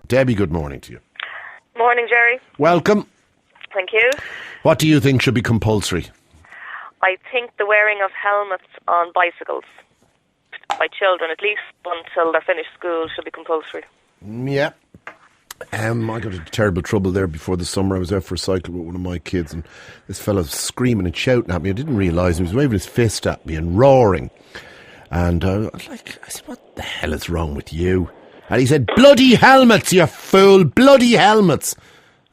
Debbie, good morning to you. Morning, Gerry. Welcome. Thank you. What do you think should be compulsory? I think the wearing of helmets on bicycles by children, at least until they're finished school, should be compulsory. Yeah. I got into terrible trouble there before the summer. I was out for a cycle with one of my kids and this fellow was screaming and shouting at me. I didn't realise he was waving his fist at me and roaring. And I said, what the hell is wrong with you? And he said, bloody helmets, you fool, bloody helmets.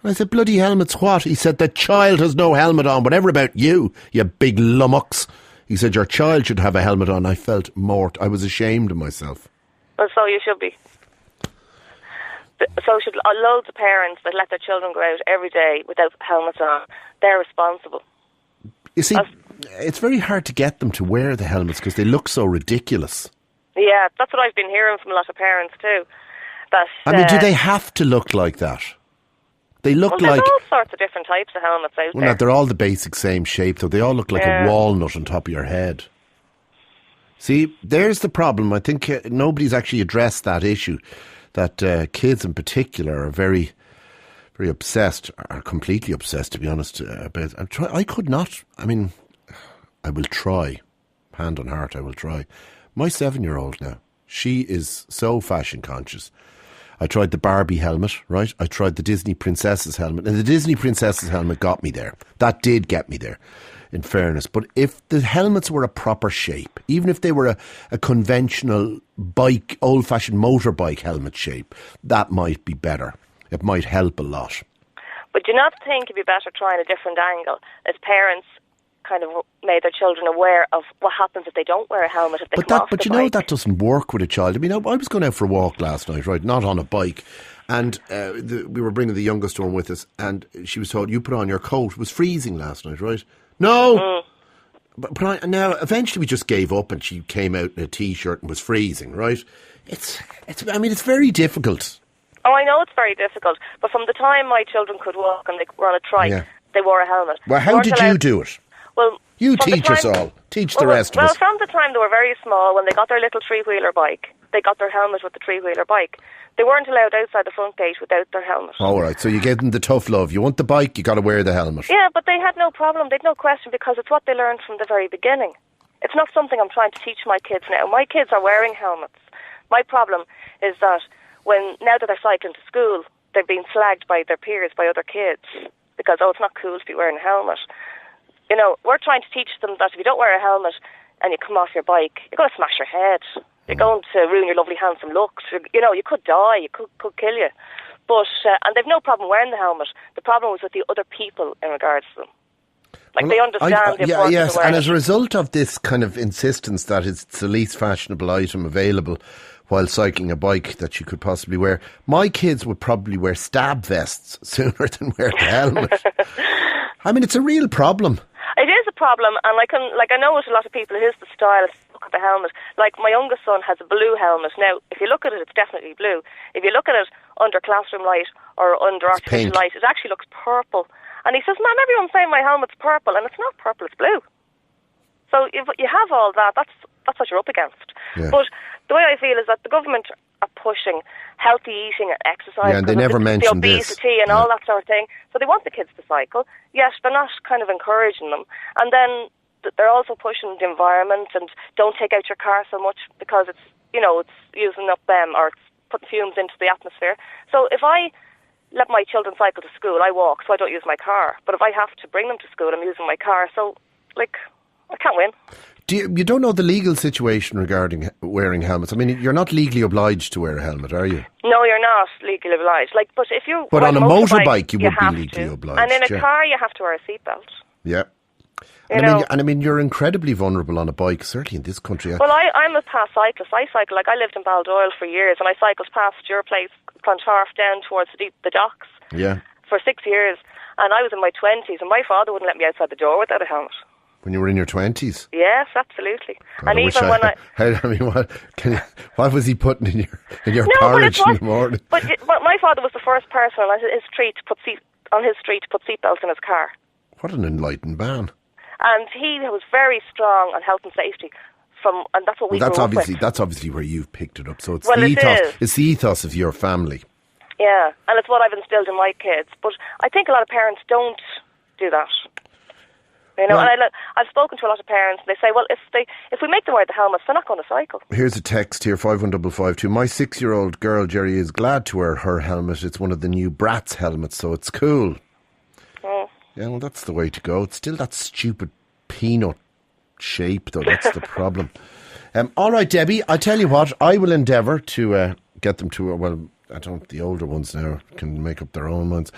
And I said, bloody helmets what? He said, the child has no helmet on, whatever about you, you big lummox. He said, your child should have a helmet on. I felt I was ashamed of myself. Well, so you should be. So should loads of parents that let their children go out every day without helmets on. They're responsible. You see, it's very hard to get them to wear the helmets because they look so ridiculous. Yeah, that's what I've been hearing from a lot of parents too. Do they have to look like that? They look there's like all sorts of different types of helmets out there. No, they're all the basic same shape, though. They all look like a walnut on top of your head. See, there's the problem. I think nobody's actually addressed that issue. That kids in particular are very, very obsessed, are completely obsessed, to be honest, about. I could not. I will try. Hand on heart, I will try. My 7-year-old now, she is so fashion conscious. I tried the Barbie helmet, right? I tried the Disney Princess's helmet. And the Disney Princess's helmet got me there. That did get me there, in fairness. But if the helmets were a proper shape, even if they were a conventional bike, old-fashioned motorbike helmet shape, that might be better. It might help a lot. But do you not think it'd be better trying a different angle as parents kind of made their children aware of what happens if they don't wear a helmet, if they come off the bike? But that doesn't work with a child. I was going out for a walk last night, right, not on a bike, and we were bringing the youngest one with us, and she was told, you put on your coat. It was freezing last night, right? No! But now, eventually we just gave up and she came out in a T-shirt and was freezing, right? It's very difficult. Oh, I know it's very difficult, but from the time my children could walk and they were on a trike, they wore a helmet. Well, how did you do it? Well, you teach us all. Teach the rest of us. Well, from the time they were very small, when they got their little three-wheeler bike, they got their helmet with the three-wheeler bike. They weren't allowed outside the front gate without their helmet. All right, so you gave them the tough love. You want the bike, you got to wear the helmet. Yeah, but they had no problem. They had no question because it's what they learned from the very beginning. It's not something I'm trying to teach my kids now. My kids are wearing helmets. My problem is that now that they're cycling to school, they're being slagged by their peers, by other kids, because, it's not cool to be wearing a helmet. You know, we're trying to teach them that if you don't wear a helmet and you come off your bike, you're going to smash your head. You're going to ruin your lovely, handsome looks. You could die. You could kill you. But and they've no problem wearing the helmet. The problem was with the other people in regards to them. They understand the importance of wearing it. And as a result of this kind of insistence that it's the least fashionable item available while cycling a bike that you could possibly wear, my kids would probably wear stab vests sooner than wear the helmet. It's a real problem. It is a problem, and I know with a lot of people, it is the style. Look at the helmet. Like, my youngest son has a blue helmet. Now, if you look at it, it's definitely blue. If you look at it under classroom light or under artificial light, it actually looks purple. And he says, Mum, everyone's saying my helmet's purple, and it's not purple, it's blue. So if you have all that, that's what you're up against. Yeah. But the way I feel is that the government are pushing healthy eating and exercise. Yeah, and they never mentioned the obesity and all that sort of thing. So they want the kids to cycle. Yes, they're not kind of encouraging them. And then they're also pushing the environment and don't take out your car so much because it's using up or it's putting fumes into the atmosphere. So if I let my children cycle to school, I walk, so I don't use my car. But if I have to bring them to school, I'm using my car. So, I can't win. You don't know the legal situation regarding wearing helmets? You're not legally obliged to wear a helmet, are you? No, you're not legally obliged. But if you... But on a motorbike, you would be legally obliged. And in a car, you have to wear a seatbelt. Yeah. You're incredibly vulnerable on a bike, certainly in this country. Well, I'm a past cyclist. I cycle. I lived in Baldoyle for years, and I cycled past your place, Clontarf, down towards the docks. Yeah. For 6 years, and I was in my 20s, and my father wouldn't let me outside the door without a helmet. When you were in your 20s? Yes, absolutely. God, what was he putting in your porridge in the morning? But my father was the first person on his street to put seatbelts in his car. What an enlightened man! And he was very strong on health and safety. And that's what we grew up with. That's obviously where you've picked it up. So it's the ethos of your family. Yeah, and it's what I've instilled in my kids. But I think a lot of parents don't do that. You know, and I've spoken to a lot of parents, and they say, well, if we make them wear the helmets, they're not going to cycle. Here's a text here, 51552. My 6-year-old girl, Gerry, is glad to wear her helmet. It's one of the new Bratz helmets, so it's cool. Mm. Yeah, well, that's the way to go. It's still that stupid peanut shape, though. That's the problem. All right, Debbie, I tell you what, I will endeavour to get them to, well, I don't, the older ones now can make up their own minds.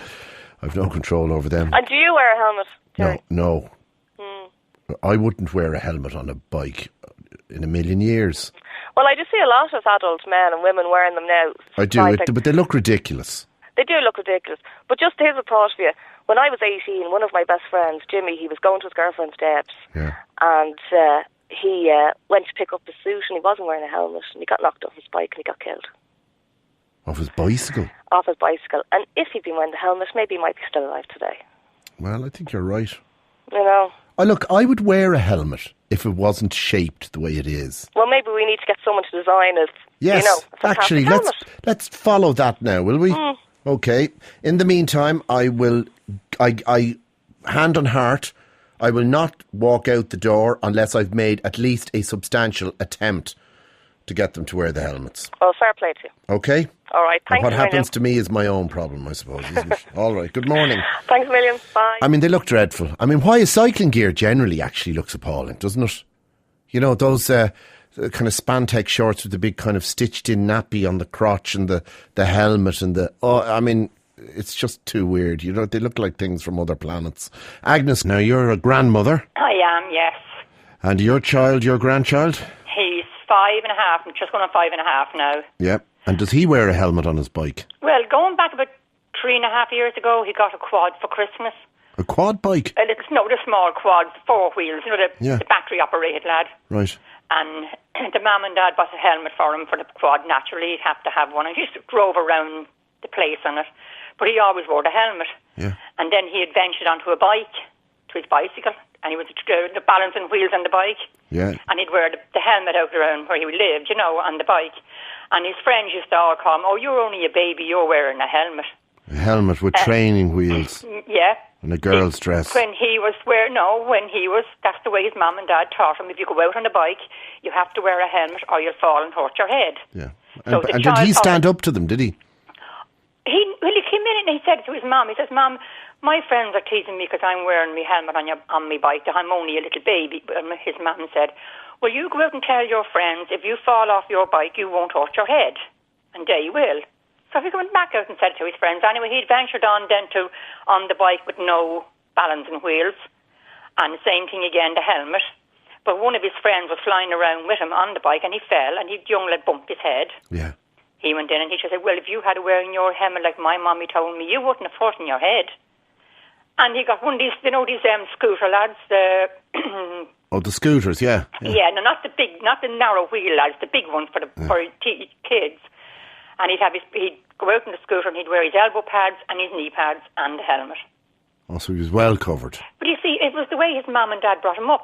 I've no control over them. And do you wear a helmet, Gerry? No. I wouldn't wear a helmet on a bike in a million years. Well, I just see a lot of adult men and women wearing them now. I do, but they look ridiculous. They do look ridiculous. But just here's a thought for you. When I was 18, one of my best friends, Jimmy, he was going to his girlfriend's steps. Yeah. And he went to pick up his suit and he wasn't wearing a helmet and he got knocked off his bike and he got killed. Off his bicycle? Off his bicycle. And if he'd been wearing the helmet, maybe he might be still alive today. Well, I think you're right. You know? Look, I would wear a helmet if it wasn't shaped the way it is. Well, maybe we need to get someone to design it. Yes, you know, actually, let's follow that now, will we? Mm. Okay. In the meantime, I hand on heart, I will not walk out the door unless I've made at least a substantial attempt to get them to wear the helmets. Well, fair play to you. Okay. All right, thanks. What happens to me is my own problem, I suppose, isn't it? All right, good morning. Thanks a million, bye. I mean, they look dreadful. I mean, why is cycling gear generally actually looks appalling, doesn't it? You know, those kind of Spantex shorts with the big kind of stitched-in nappy on the crotch and the helmet and I mean, it's just too weird. You know, they look like things from other planets. Agnes, now you're a grandmother. I am, yes. And your grandchild? He's 5.5, I'm just going on 5.5 now. Yep. And does he wear a helmet on his bike? Well, going back about 3.5 years ago, he got a quad for Christmas. A quad bike? The small quad, 4 wheels, you know, the battery-operated lad. Right. And the mum and dad bought a helmet for him for the quad. Naturally, he'd have to have one. And he just drove around the place on it. But he always wore the helmet. Yeah. And then he had ventured onto a bike, to his bicycle, and he was the balancing wheels on the bike. Yeah. And he'd wear the helmet out around where he lived, you know, on the bike. And his friends used to all call him, oh, you're only a baby, you're wearing a helmet. A helmet with training wheels. Yeah. And a girl's dress. That's the way his mum and dad taught him. If you go out on a bike, you have to wear a helmet or you'll fall and hurt your head. Yeah. And did he stand up to them, did he? He came in and he said to his mum, he says, Mum, my friends are teasing me because I'm wearing my helmet on my bike. I'm only a little baby. His mum said, well, you go out and tell your friends, if you fall off your bike, you won't hurt your head. And they will. So he went back out and said it to his friends. Anyway, he'd ventured on the bike with no balancing wheels. And the same thing again, the helmet. But one of his friends was flying around with him on the bike and he fell and the young lad bumped his head. Yeah. He went in and he said, well, if you had wearing your helmet like my mommy told me, you wouldn't have hurt in your head. And he got one of these, these scooter lads, oh, the scooters, yeah. Yeah, no, not the narrow wheel lads, the big ones for kids. And he'd go out in the scooter and he'd wear his elbow pads and his knee pads and the helmet. Oh, so he was well covered. But you see, it was the way his mum and dad brought him up.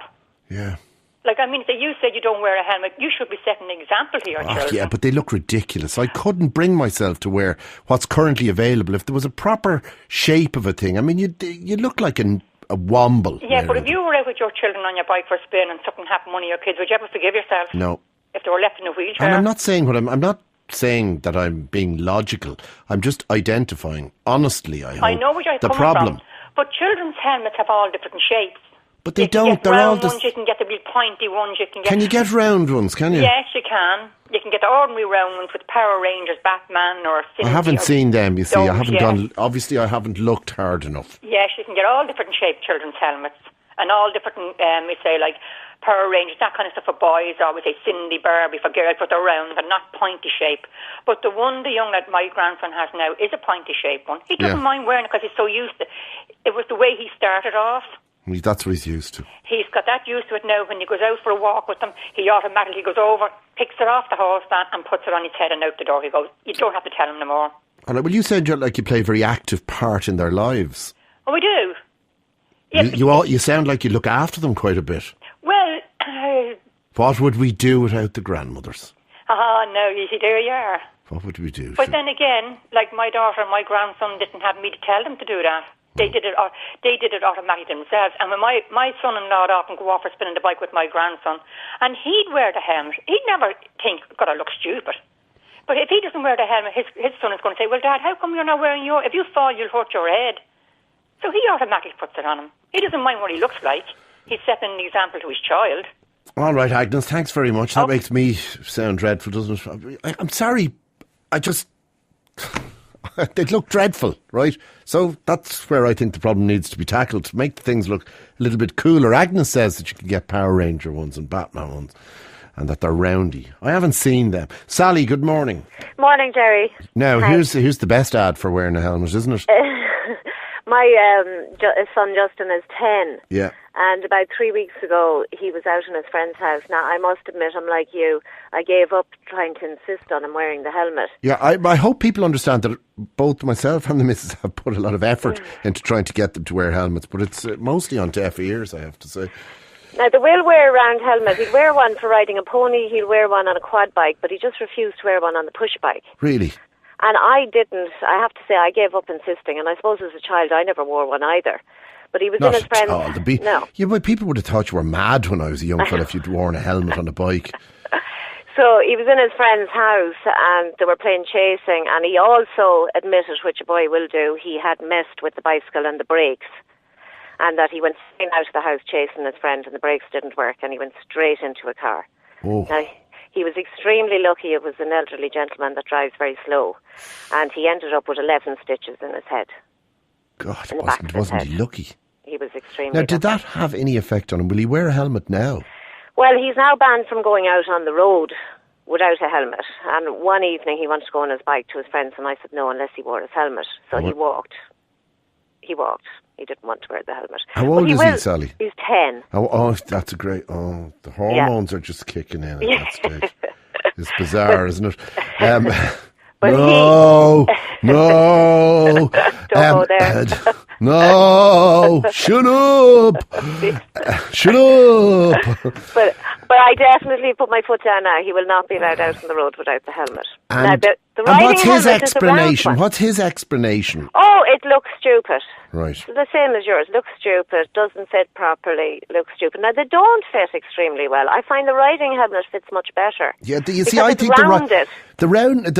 Yeah. Like, I mean, if you said you don't wear a helmet, you should be setting an example to your children. Yeah, but they look ridiculous. I couldn't bring myself to wear what's currently available. If there was a proper shape of a thing, I mean, you look like a womble. Yeah, but if you were out with your children on your bike for a spin and something happened to one of your kids, would you ever forgive yourself? No. If they were left in a wheelchair? And I'm not saying that I'm being logical. I'm just identifying, honestly, I know where you're coming problem. From. But children's helmets have all different shapes. But they don't. They're all ones, you can get the big pointy ones. Can you get round ones? Can you? Yes, you can. You can get the ordinary round ones with Power Rangers, Batman, or. I haven't seen them. You see, I haven't done. Obviously, I haven't looked hard enough. Yes, you can get all different shaped children's helmets and all different. We say like Power Rangers, that kind of stuff for boys. Or we say Cindy, Barbie for girls, but they're round and not pointy shape. But the one the young lad my grandson has now is a pointy shaped one. He doesn't mind wearing it because he's so used to. It was the way he started off. That's what he's used to. He's got that used to it now. When he goes out for a walk with them, he automatically goes over, picks it off the horse stand and puts it on his head and out the door he goes. You don't have to tell him no more. All right, well, you said you play a very active part in their lives. Oh, we do. You sound like you look after them quite a bit. Well... what would we do without the grandmothers? no, you see, there you are. What would we do? But then again, like my daughter and my grandson didn't have me to tell them to do that. They did it automatically themselves. And when my son-in-law would often go off for spinning the bike with my grandson, and he'd wear the helmet, he'd never think, God, I look stupid. But if he doesn't wear the helmet, his son is going to say, well, Dad, how come you're not wearing your... If you fall, you'll hurt your head. So he automatically puts it on him. He doesn't mind what he looks like. He's setting an example to his child. All right, Agnes, thanks very much. That makes me sound dreadful, doesn't it? I'm sorry. I just... They look dreadful, right? So that's where I think the problem needs to be tackled, to make things look a little bit cooler. Agnes says that you can get Power Ranger ones and Batman ones, and that they're roundy. I haven't seen them. Sally, good morning. Morning, Gerry. Now, here's the best ad for wearing a helmet, isn't it? My son Justin is 10. Yeah. And about 3 weeks ago, he was out in his friend's house. Now, I must admit, I'm like you. I gave up trying to insist on him wearing the helmet. Yeah, I hope people understand that both myself and the missus have put a lot of effort into trying to get them to wear helmets, but it's mostly on deaf ears, I have to say. Now, they will wear a round helmet. He'd wear one for riding a pony, he'll wear one on a quad bike, but he just refused to wear one on the push bike. Really? And I didn't. I have to say, I gave up insisting, and I suppose as a child I never wore one either. But he was Not in his friend's... Not at all. No. Yeah, but people would have thought you were mad when I was a young fella if you'd worn a helmet on a bike. So he was in his friend's house and they were playing chasing, and he also admitted, which a boy will do, he had messed with the bicycle and the brakes, and that he went straight out of the house chasing his friend and the brakes didn't work and he went straight into a car. Oh. Now, he was extremely lucky. It was an elderly gentleman that drives very slow, and he ended up with 11 stitches in his head. God, wasn't he lucky? He was extremely Now, lucky. did that have any effect on him? Will he wear a helmet now? Well, he's now banned from going out on the road without a helmet. And one evening he wanted to go on his bike to his friends, and I said no unless he wore his helmet. So he walked. He didn't want to wear the helmet. How old is he, Sally? He's 10. Oh, that's a great... Oh, the hormones are just kicking in at that stage. It's bizarre, isn't it? No. Don't go there. No, shut up. Shut up. But I definitely put my foot down now. He will not be allowed out on the road without the helmet. And, now, the and what's his helmet explanation? What's his explanation? Oh, it looks stupid. Right. The same as yours. Looks stupid, doesn't fit properly, looks stupid. Now, they don't fit extremely well. I find the riding helmet fits much better. Yeah, you see, I think the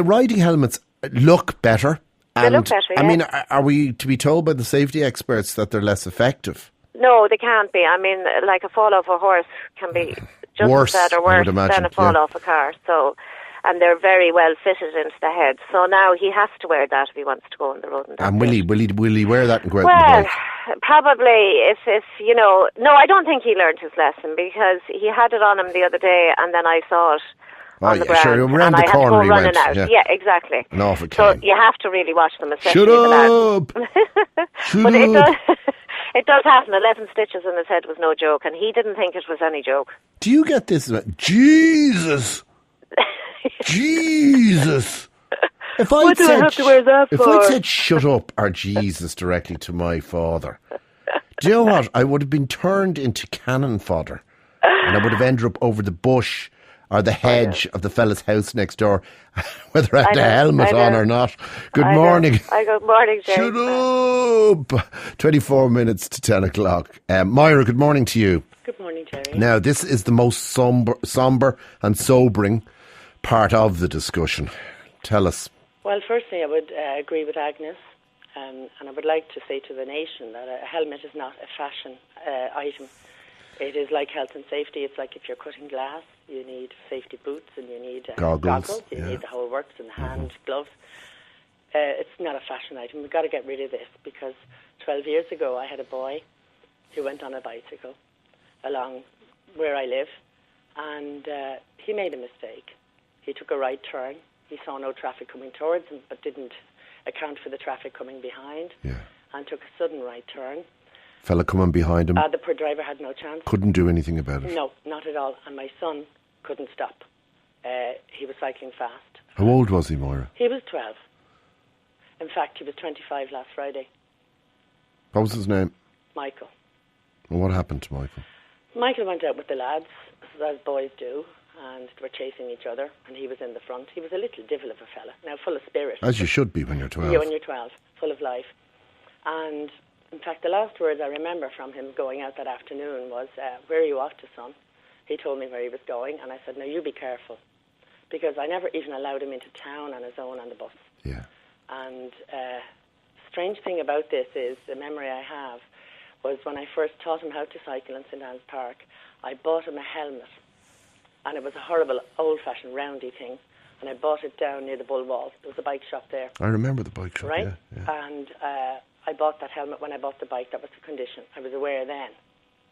riding helmets look better. They look better, yeah. I mean, are we to be told by the safety experts that they're less effective? No, they can't be. I mean, like a fall off a horse can be just worse, as bad or worse than a fall off a car. So, and they're very well fitted into the head. So now he has to wear that if he wants to go on the road. And will he wear that and go out on the bike? Probably if you know. No, I don't think he learned his lesson because he had it on him the other day, and then I saw it. On the ground, sure, around and the I had to corner go he running went. out. Yeah, exactly. And off it so came. you have to really watch them, especially Shut up! But it does happen. 11 stitches in his head was no joke, and he didn't think it was any joke. Do you get this? Jesus! Jesus! If what do I have to wear that for? If I'd said shut up or Jesus directly to my father, do you know what? I would have been turned into cannon fodder, and I would have ended up over the bush or the hedge of the fella's house next door, whether I had a helmet on or not. Good morning. Good morning, Gerry. Shut up! 24 minutes to 10 o'clock. Moira, good morning to you. Good morning, Gerry. Now, this is the most sombre and sobering part of the discussion. Tell us. Well, firstly, I would agree with Agnes, and I would like to say to the nation that a helmet is not a fashion item. It is like health and safety. It's like if you're cutting glass, you need safety boots and you need goggles. You need the whole works and hand gloves. It's not a fashion item. We've got to get rid of this because 12 years ago I had a boy who went on a bicycle along where I live, and he made a mistake. He took a right turn. He saw no traffic coming towards him but didn't account for the traffic coming behind and took a sudden right turn. Fella coming behind him. The poor driver had no chance. Couldn't do anything about it. No, not at all. And my son couldn't stop. He was cycling fast. How old was he, Moira? He was 12. In fact, he was 25 last Friday. What was his name? Michael. And what happened to Michael? Michael went out with the lads, as boys do, and they were chasing each other, and he was in the front. He was a little devil of a fella, now full of spirit. As you should be when you're 12. Yeah, when you're 12, full of life. And in fact, the last words I remember from him going out that afternoon was, "Where are you off to, son?" He told me where he was going, and I said, "No, you be careful." Because I never even allowed him into town on his own on the bus. Yeah. And strange thing about this is, the memory I have was when I first taught him how to cycle in St Anne's Park, I bought him a helmet. And it was a horrible old-fashioned roundy thing. And I bought it down near the Bull Wall. There was a bike shop there. I remember the bike shop, right? Yeah. And I bought that helmet when I bought the bike. That was the condition. I was aware then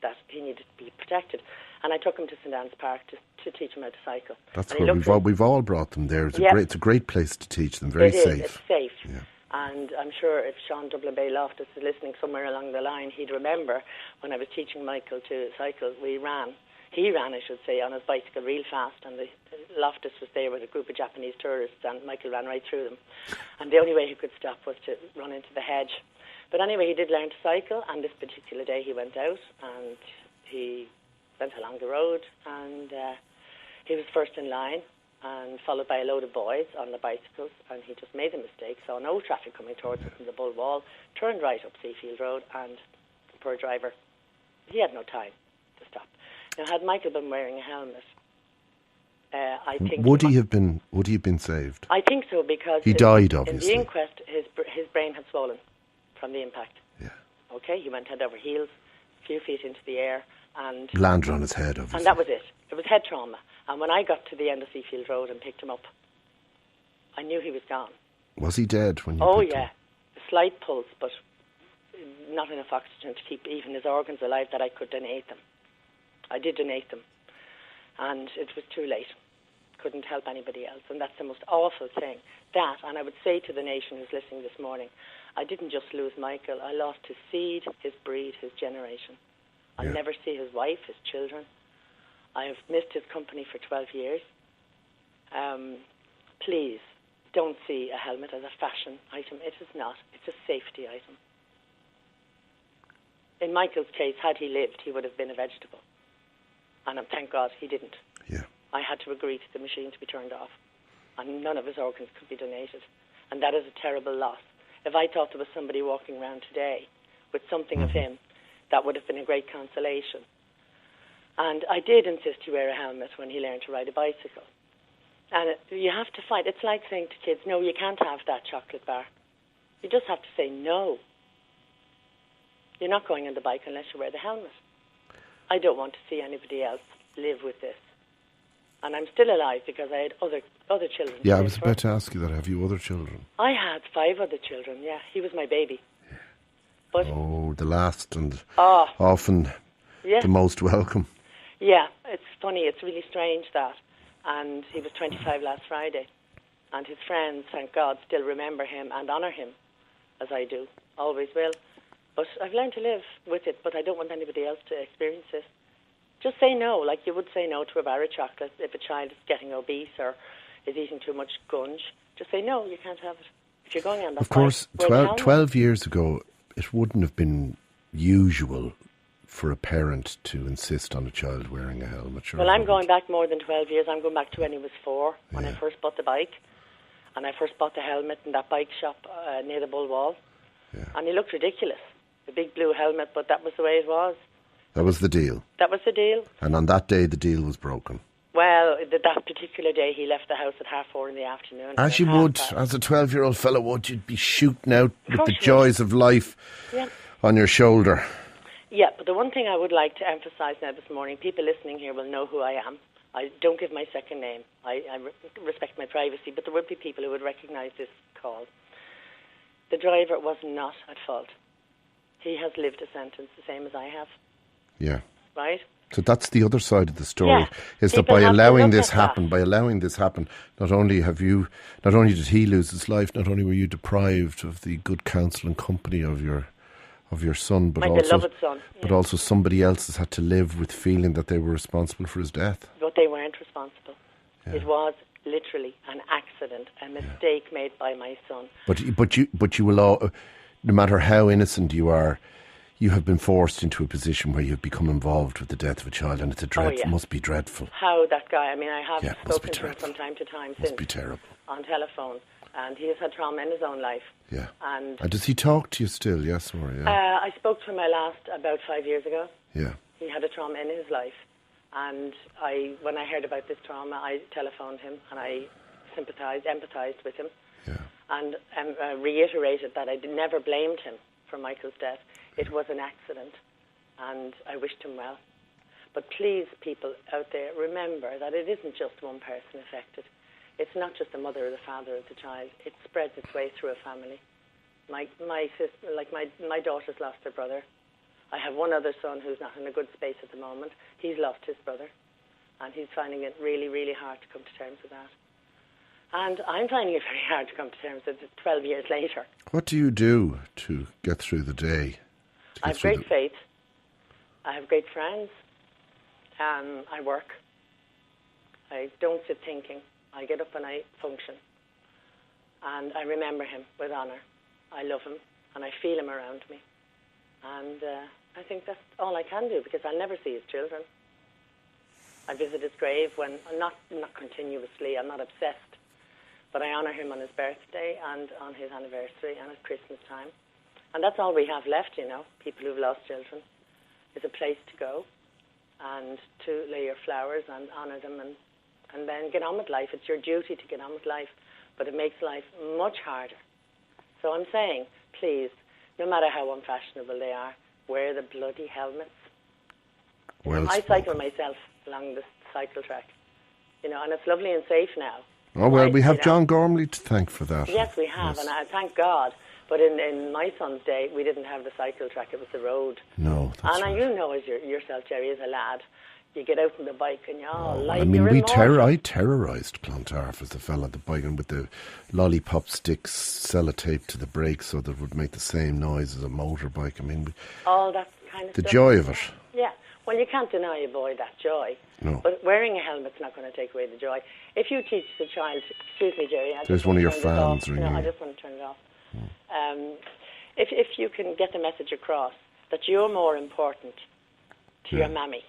that he needed to be protected. And I took him to St Anne's Park to teach him how to cycle. That's where we've all brought them there. It's a great place to teach them. Very safe. It's safe. Yeah. And I'm sure if Sean Dublin Bay Loftus is listening somewhere along the line, he'd remember when I was teaching Michael to cycle, he ran, I should say, on his bicycle real fast, and the Loftus was there with a group of Japanese tourists, and Michael ran right through them. And the only way he could stop was to run into the hedge. But anyway, he did learn to cycle, and this particular day he went out, and he went along the road, and he was first in line, and followed by a load of boys on the bicycles, and he just made a mistake, saw no traffic coming towards him from the Bull Wall, turned right up Seafield Road, and the poor driver, he had no time to stop. Now, had Michael been wearing a helmet, I think... Would he have been saved? I think so, because... He died, obviously. In the inquest, his brain had swollen from the impact. Yeah. Okay, he went head over heels, a few feet into the air, and... Landed on his head, obviously. And that was it. It was head trauma. And when I got to the end of Seafield Road and picked him up, I knew he was gone. Was he dead when you picked him? A slight pulse, but not enough oxygen to keep even his organs alive that I could donate them. I did donate them. And it was too late. Couldn't help anybody else. And that's the most awful thing. That, and I would say to the nation who's listening this morning, I didn't just lose Michael. I lost his seed, his breed, his generation. I'll never see his wife, his children. I have missed his company for 12 years. Please, don't see a helmet as a fashion item. It is not. It's a safety item. In Michael's case, had he lived, he would have been a vegetable. And thank God he didn't. Yeah. I had to agree to the machine to be turned off. And none of his organs could be donated. And that is a terrible loss. If I thought there was somebody walking around today with something of him, that would have been a great consolation. And I did insist he wear a helmet when he learned to ride a bicycle. And you have to fight. It's like saying to kids, no, you can't have that chocolate bar. You just have to say no. You're not going on the bike unless you wear the helmet. I don't want to see anybody else live with this. And I'm still alive because I had other children. Yeah, I was about to ask you that. Have you other children? I had 5 other children, yeah. He was my baby. But the last and often the most welcome. Yeah, it's funny. It's really strange that. And he was 25 last Friday. And his friends, thank God, still remember him and honour him, as I do. Always will. But I've learned to live with it, but I don't want anybody else to experience this. Just say no, like you would say no to a bar of chocolate if a child is getting obese or is eating too much gunge. Just say no, you can't have it. If you're going on that Of course, 12 years ago, it wouldn't have been usual for a parent to insist on a child wearing a helmet. Sure, well, I'm going back more than 12 years. I'm going back to when he was 4, when I first bought the bike. And I first bought the helmet in that bike shop near the Bull Wall. Yeah. And he looked ridiculous. The big blue helmet, but that was the way it was. That was the deal. That was the deal. And on that day, the deal was broken. Well, that particular day, he left the house at 4:30 in the afternoon. As you would, as a 12-year-old fellow would, you'd be shooting out with the joys of life on your shoulder. Yeah, but the one thing I would like to emphasise now this morning, people listening here will know who I am. I don't give my second name. I respect my privacy, but there would be people who would recognise this call. The driver was not at fault. He has lived a sentence the same as I have. Yeah. Right? So that's the other side of the story, is that by allowing this happen, not only did he lose his life, not only were you deprived of the good counsel and company of your son, but my beloved son, but also somebody else has had to live with feeling that they were responsible for his death. But they weren't responsible. Yeah. It was literally an accident, a mistake made by my son. But you will all, no matter how innocent you are, you have been forced into a position where you've become involved with the death of a child, and it's must be dreadful. How that guy, I mean, I have spoken to him dreadful. from time to time Must be terrible. on telephone, and he has had trauma in his own life. Yeah. And does he talk to you still? Yes, or I spoke to him about 5 years ago. Yeah. He had a trauma in his life, and when I heard about this trauma, I telephoned him and I empathised with him, and reiterated that I never blamed him for Michael's death. It was an accident, and I wished him well. But please, people out there, remember that it isn't just one person affected. It's not just the mother or the father of the child. It spreads its way through a family. My sister, my daughter's lost her brother. I have one other son who's not in a good space at the moment. He's lost his brother, and he's finding it really, really hard to come to terms with that. And I'm finding it very hard to come to terms with it 12 years later. What do you do to get through the day? I have great faith. I have great friends. I work. I don't sit thinking. I get up and I function. And I remember him with honour. I love him and I feel him around me. And I think that's all I can do, because I'll never see his children. I visit his grave when not continuously. I'm not obsessed. But I honour him on his birthday and on his anniversary and at Christmas time. And that's all we have left, people who've lost children. Is a place to go and to lay your flowers and honour them and then get on with life. It's your duty to get on with life, but it makes life much harder. So I'm saying, please, no matter how unfashionable they are, wear the bloody helmets. Well, I cycle myself along the cycle track, and it's lovely and safe now. Oh, well, we have John Gormley to thank for that. Yes, we have, and I thank God. But in my son's day, we didn't have the cycle track, it was the road. No, that's right. And you know as yourself, Gerry, as a lad, you get out on the bike and I terrorised Clontarf as a fella on the bike, and with the lollipop sticks sellotaped to the brakes so that it would make the same noise as a motorbike. I mean, all that kind of the stuff. joy of it. Yeah, well, you can't deny a boy that joy. No. But wearing a helmet's not going to take away the joy. If you teach the child, excuse me, Gerry, there's one of your fans ringing. I just want to turn it off. If you can get the message across that you're more important to your mammy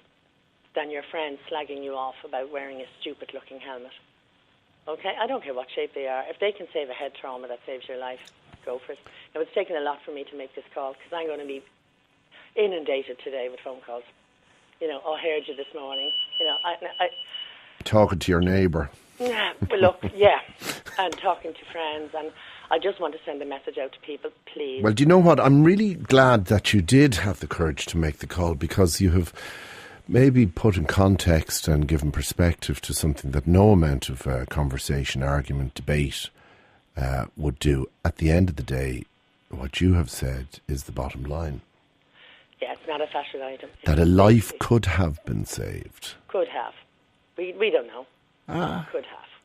than your friends slagging you off about wearing a stupid-looking helmet. Okay? I don't care what shape they are. If they can save a head trauma that saves your life, go for it. Now, it's taken a lot for me to make this call, because I'm going to be inundated today with phone calls. I heard you this morning. Talking to your neighbour. Well, look, yeah, and talking to friends, and I just want to send a message out to people, please. Well, do you know what? I'm really glad that you did have the courage to make the call, because you have maybe put in context and given perspective to something that no amount of conversation, argument, debate would do. At the end of the day, what you have said is the bottom line. Yeah, it's not a fashion item. That a life could have been saved. Could have. We don't know.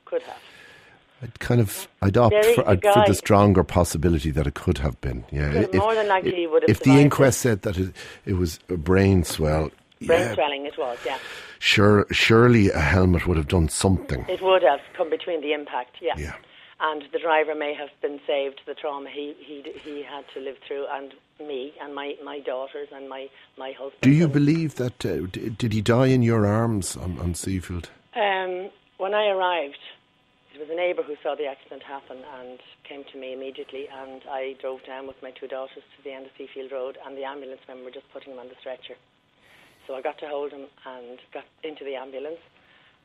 Could have. I'd opt for the stronger possibility that it could have been. Yeah, more than likely he would have. If the inquest said that it was a brain swell, swelling, it was. Yeah. Surely a helmet would have done something. It would have come between the impact. Yeah. Yeah. And the driver may have been saved the trauma he had to live through, and me and my daughters and my husband. Do you believe that did he die in your arms on Seafield? When I arrived, it was a neighbour who saw the accident happen and came to me immediately, and I drove down with my two daughters to the end of Seafield Road, and the ambulance men were just putting him on the stretcher. So I got to hold him and got into the ambulance,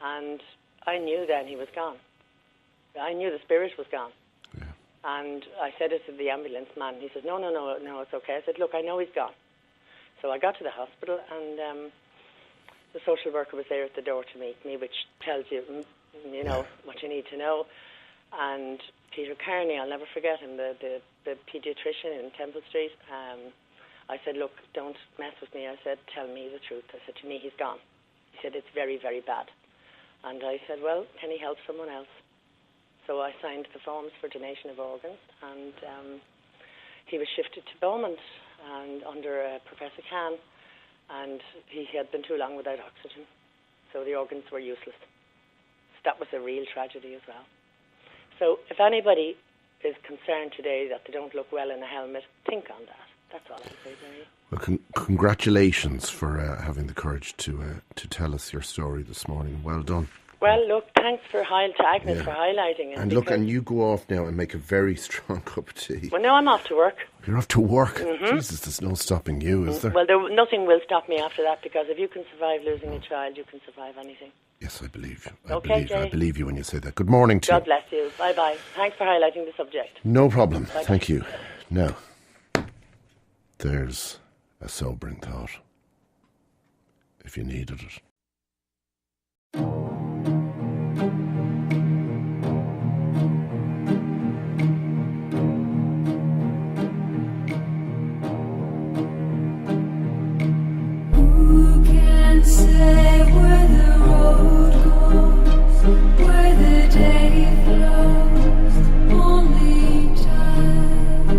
and I knew then he was gone. I knew the spirit was gone. Yeah. And I said it to the ambulance man. He said, no, it's okay. I said, look, I know he's gone. So I got to the hospital, and the social worker was there at the door to meet me, which tells you, what you need to know. And Peter Kearney, I'll never forget him, the paediatrician in Temple Street. I said, look, don't mess with me. I said, tell me the truth. I said, to me, he's gone. He said, it's very, very bad. And I said, well, can he help someone else? So I signed the forms for donation of organs, and he was shifted to Beaumont and under Professor Kahn, and he had been too long without oxygen, so the organs were useless. So that was a real tragedy as well. So if anybody is concerned today that they don't look well in a helmet, think on that. That's all I'll say, Gerry. Well, congratulations for having the courage to tell us your story this morning. Well done. Well, look, thanks to Agnes for highlighting it. And look, and you go off now and make a very strong cup of tea. Well, no, I'm off to work. You're off to work? Mm-hmm. Jesus, there's no stopping you, is there? Well, nothing will stop me after that, because if you can survive losing a child, you can survive anything. Yes, I believe you. I believe you when you say that. Good morning to you. God bless you. Bye-bye. Thanks for highlighting the subject. No problem. Bye-bye. Thank you. Now, there's a sobering thought, if you needed it. Who can say where the road goes, where the day flows? Only time.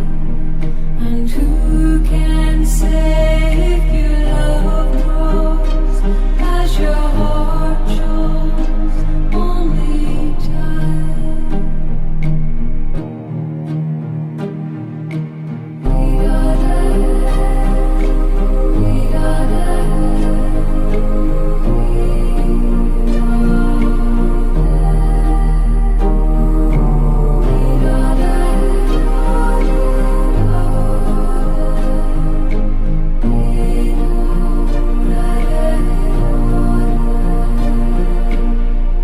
And who can say if your love grows as your heart shows? Only time. We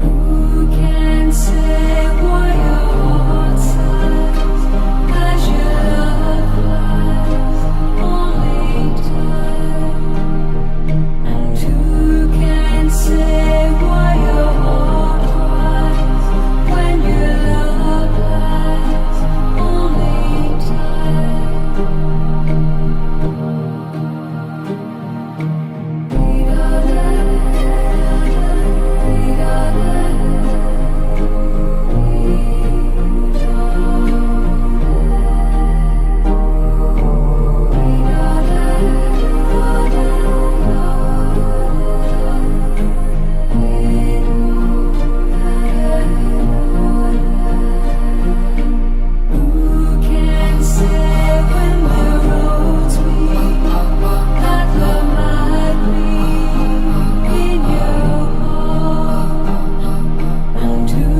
Who can say why your heart sighs as your love lies? Only time. And who can say why your heart cries when your love lies? Only Who can say when the roads meet that love might be in your heart? And who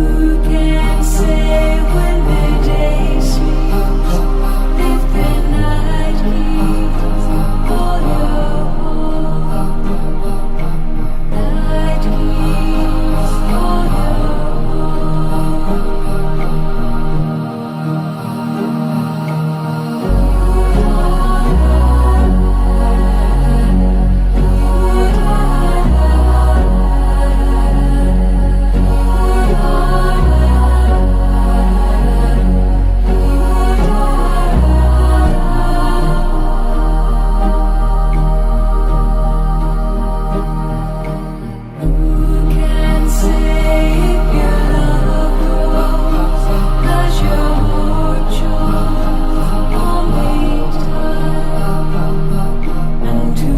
can say when the day sleeps if the night keeps all your heart? Night keeps all your Who can say if your love grows as your heart shows? Only time. And who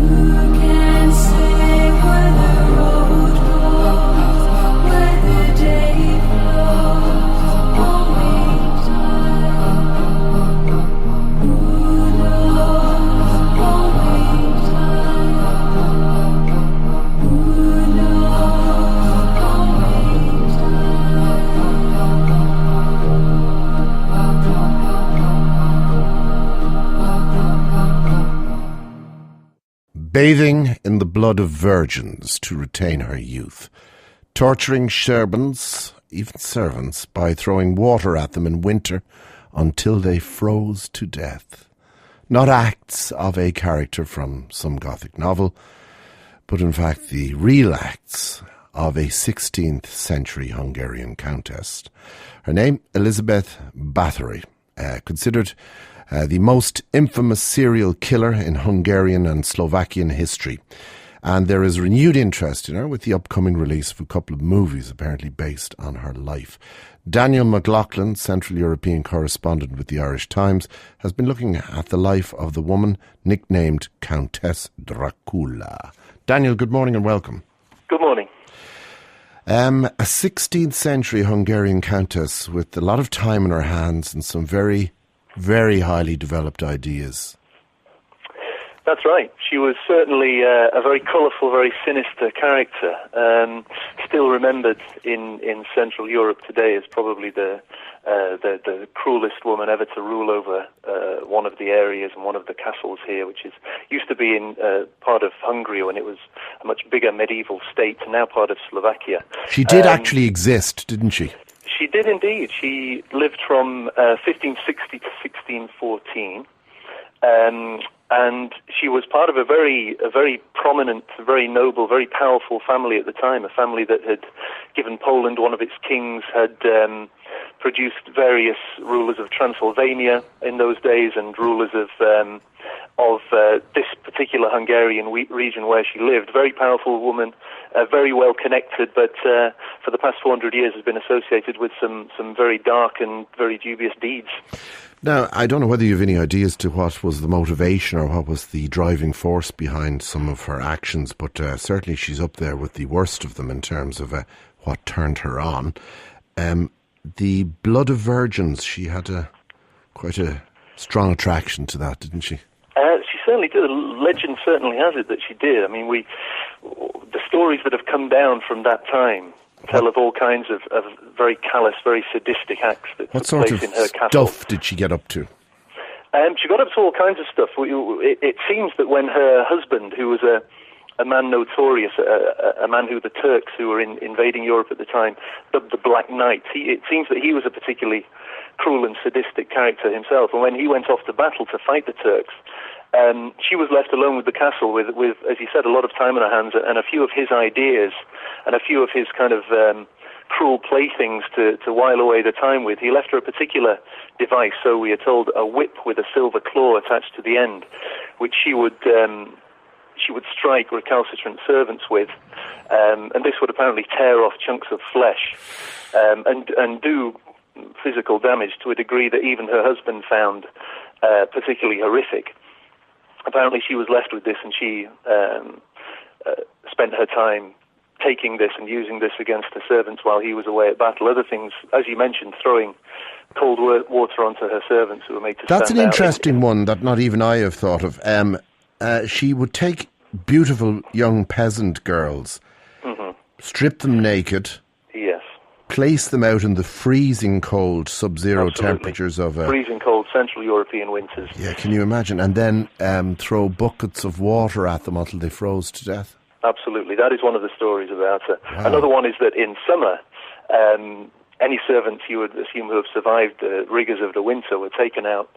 can say where the road goes, where the day flows? Only time. Who knows? Only time. Who knows? Only Bathing in the blood of virgins to retain her youth. Torturing sherbans, even servants, by throwing water at them in winter until they froze to death. Not acts of a character from some Gothic novel, but in fact the real acts of a 16th century Hungarian countess. Her name, Elizabeth Bathory, considered the most infamous serial killer in Hungarian and Slovakian history. And there is renewed interest in her with the upcoming release of a couple of movies apparently based on her life. Daniel McLaughlin, Central European correspondent with the Irish Times, has been looking at the life of the woman nicknamed Countess Dracula. Daniel, good morning and welcome. Good morning. A 16th century Hungarian countess with a lot of time in her hands and some very, very highly developed ideas. That's right. She was certainly a very colourful, very sinister character. Still remembered in Central Europe today as probably the cruelest woman ever to rule over one of the areas and one of the castles here, which used to be in part of Hungary when it was a much bigger medieval state, now part of Slovakia. She did actually exist, didn't she? She did indeed. She lived from 1560 to 1614. And she was part of a very prominent, very noble, very powerful family at the time, a family that had given Poland one of its kings, had produced various rulers of Transylvania in those days and rulers of this particular Hungarian region where she lived. Very powerful woman, very well connected, but for the past 400 years has been associated with some very dark and very dubious deeds. Now, I don't know whether you have any ideas to what was the motivation or what was the driving force behind some of her actions, but certainly she's up there with the worst of them in terms of what turned her on. The blood of virgins, she had quite a strong attraction to that, didn't she? She certainly did. Legend certainly has it that she did. I mean, the stories that have come down from that time tell of all kinds of very callous, very sadistic acts that took place in her castle. What sort of stuff did she get up to? She got up to all kinds of stuff. It seems that when her husband, who was a man notorious, a man who the Turks, who were invading Europe at the time, dubbed the Black Knight, it seems that he was a particularly cruel and sadistic character himself. And when he went off to battle to fight the Turks, she was left alone with the castle with, as you said, a lot of time on her hands and a few of his ideas and a few of his kind of cruel playthings to while away the time with. He left her a particular device, so we are told, a whip with a silver claw attached to the end, which she would strike recalcitrant servants with, and this would apparently tear off chunks of flesh and do physical damage to a degree that even her husband found particularly horrific. Apparently she was left with this, and she spent her time taking this and using this against her servants while he was away at battle. Other things, as you mentioned, throwing cold water onto her servants who were made to stand out. That's an interesting one that not even I have thought of. She would take beautiful young peasant girls, strip them naked, yes, place them out in the freezing cold sub-zero temperatures of freezing cold Central European winters. Yeah, can you imagine? And then throw buckets of water at them until they froze to death. Absolutely, that is one of the stories about her. Wow. Another one is that in summer, any servants you would assume who have survived the rigours of the winter were taken out,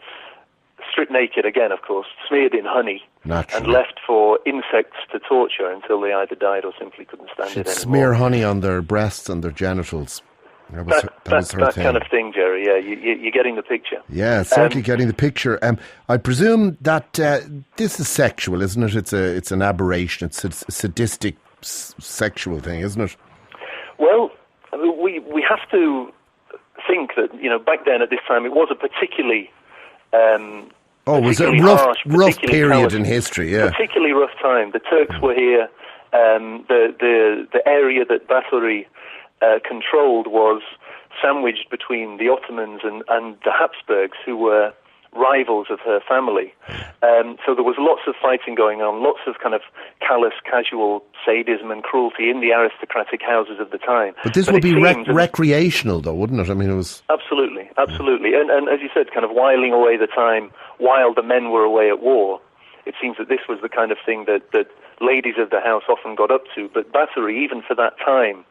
stripped naked again, of course, smeared in honey, naturally, and left for insects to torture until they either died or simply couldn't stand it anymore. Smear honey on their breasts and their genitals. That was her thing. Kind of thing, Gerry. Yeah, you're getting the picture. Yeah, certainly getting the picture. I presume that this is sexual, isn't it? It's an aberration. It's a sadistic sexual thing, isn't it? Well, I mean, we have to think that back then at this time it was a particularly it was a rough period in history. Yeah, particularly rough time. The Turks were here. The area that Báthory controlled was sandwiched between the Ottomans and the Habsburgs, who were rivals of her family. So there was lots of fighting going on, lots of kind of callous, casual sadism and cruelty in the aristocratic houses of the time. But this would be recreational, though, wouldn't it? I mean, it was... Absolutely. And as you said, kind of whiling away the time while the men were away at war. It seems that this was the kind of thing that ladies of the house often got up to. But Báthory, even for that time,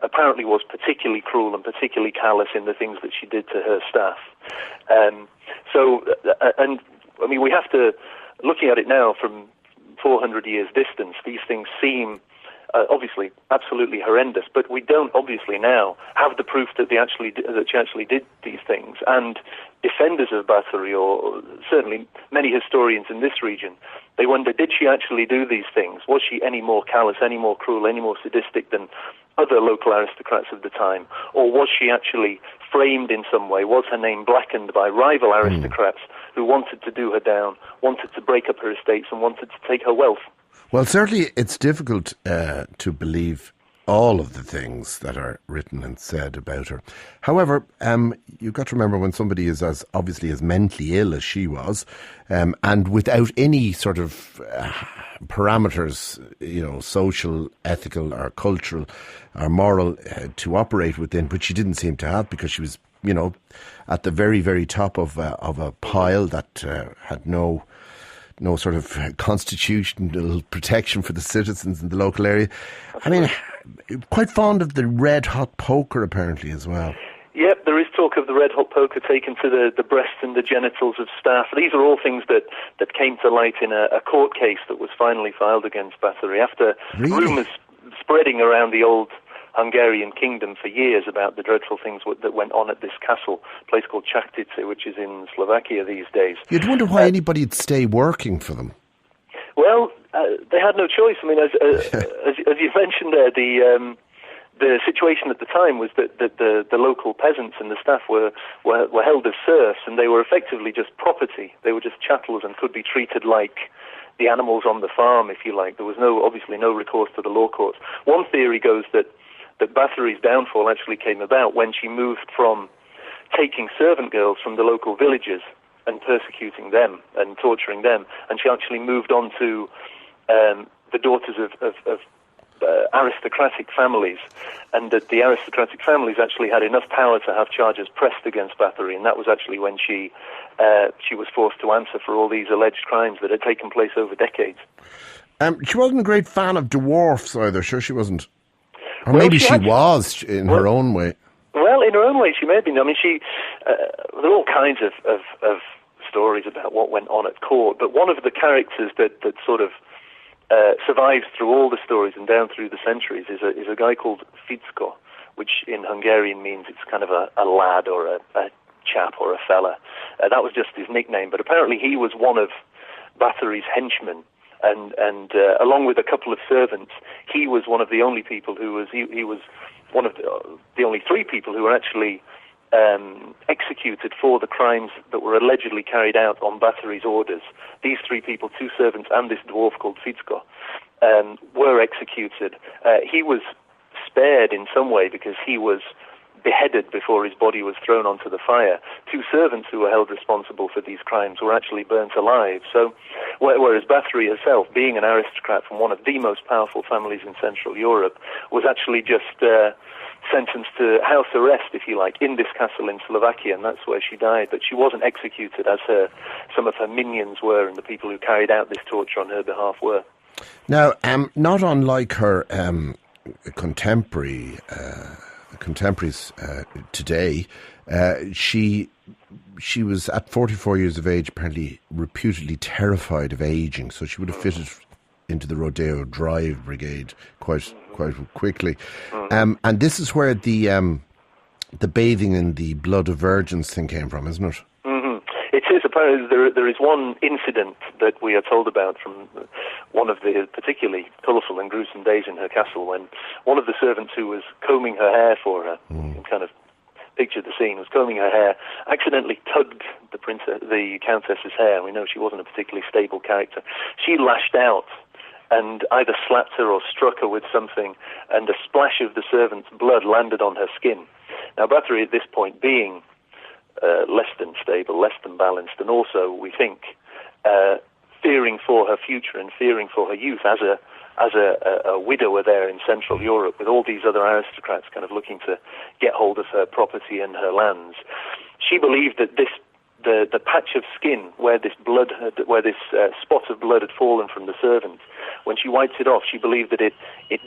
apparently was particularly cruel and particularly callous in the things that she did to her staff. We have to, looking at it now from 400 years distance, these things seem obviously absolutely horrendous, but we don't obviously now have the proof that she actually did these things. And defenders of Báthory, or certainly many historians in this region, they wonder, did she actually do these things? Was she any more callous, any more cruel, any more sadistic than other local aristocrats of the time? Or was she actually framed in some way? Was her name blackened by rival aristocrats who wanted to do her down, wanted to break up her estates and wanted to take her wealth? Well, certainly it's difficult to believe all of the things that are written and said about her. However, you've got to remember when somebody is as obviously as mentally ill as she was, and without any sort of parameters, social, ethical, or cultural, or moral to operate within, but she didn't seem to have, because she was, at the very, very top of a pile that had no sort of constitutional protection for the citizens in the local area. I mean, quite fond of the red hot poker apparently as well. Yep, there is talk of the red hot poker taken to the breasts and the genitals of staff. These are all things that came to light in a court case that was finally filed against Bathory after rumours spreading around the old Hungarian kingdom for years about the dreadful things that went on at this castle, a place called Chaktice, which is in Slovakia these days. You'd wonder why anybody would stay working for them. Well, they had no choice. I mean, as you mentioned there, the situation at the time was that the local peasants and the staff were held as serfs, and they were effectively just property. They were just chattels and could be treated like the animals on the farm, if you like. There was obviously no recourse to the law courts. One theory goes that Bathory's downfall actually came about when she moved from taking servant girls from the local villages and persecuting them and torturing them, and she actually moved on to the daughters of aristocratic families, and that the aristocratic families actually had enough power to have charges pressed against Bathory, and that was actually when she was forced to answer for all these alleged crimes that had taken place over decades. She wasn't a great fan of dwarfs either, sure she wasn't? Or maybe she was in her own way. Well, in her own way, she may have been. I mean, there are all kinds of stories about what went on at court, but one of the characters that sort of survives through all the stories and down through the centuries is a guy called Ficko, which in Hungarian means it's kind of a lad or a chap or a fella. That was just his nickname, but apparently he was one of Bathory's henchmen. And along with a couple of servants, he was one of the only people who was one of the only three people who were actually executed for the crimes that were allegedly carried out on Bathory's orders. These three people, two servants and this dwarf called Ficko, were executed. He was spared in some way because he was beheaded before his body was thrown onto the fire. Two servants who were held responsible for these crimes were actually burnt alive. So, whereas Bathory herself, being an aristocrat from one of the most powerful families in Central Europe, was actually just sentenced to house arrest, if you like, in this castle in Slovakia, and that's where she died. But she wasn't executed as some of her minions were, and the people who carried out this torture on her behalf were. Now, not unlike her contemporaries today, she was at 44 years of age apparently reputedly terrified of aging, so she would have fitted into the Rodeo Drive Brigade quite quickly. And this is where the bathing in the blood of virgins thing came from, isn't it? It is. Apparently there is one incident that we are told about from one of the particularly colourful and gruesome days in her castle, when one of the servants who was combing her hair for her, kind of picture the scene, was combing her hair, accidentally tugged the countess's hair. We know she wasn't a particularly stable character. She lashed out and either slapped her or struck her with something, and a splash of the servant's blood landed on her skin. Now, Bathory at this point, being less than stable, less than balanced, and also, we think, fearing for her future and fearing for her youth as a widower there in Central Europe, with all these other aristocrats kind of looking to get hold of her property and her lands, she believed that the patch of skin where this spot of blood had fallen from the servant, when she wiped it off, she believed that it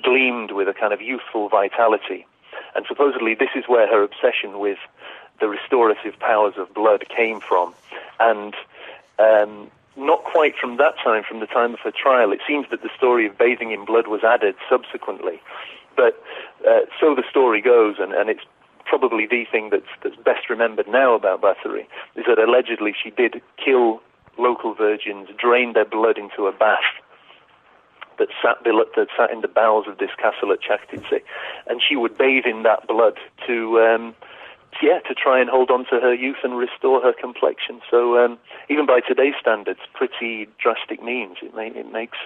gleamed with a kind of youthful vitality. And supposedly this is where her obsession with the restorative powers of blood came from. And not quite from that time, from the time of her trial. It seems that the story of bathing in blood was added subsequently. But so the story goes, and it's probably the thing that's best remembered now about Bathory, is that allegedly she did kill local virgins, drain their blood into a bath that sat in the bowels of this castle at Chaktice, and she would bathe in that blood to try and hold on to her youth and restore her complexion. So even by today's standards, pretty drastic means. It makes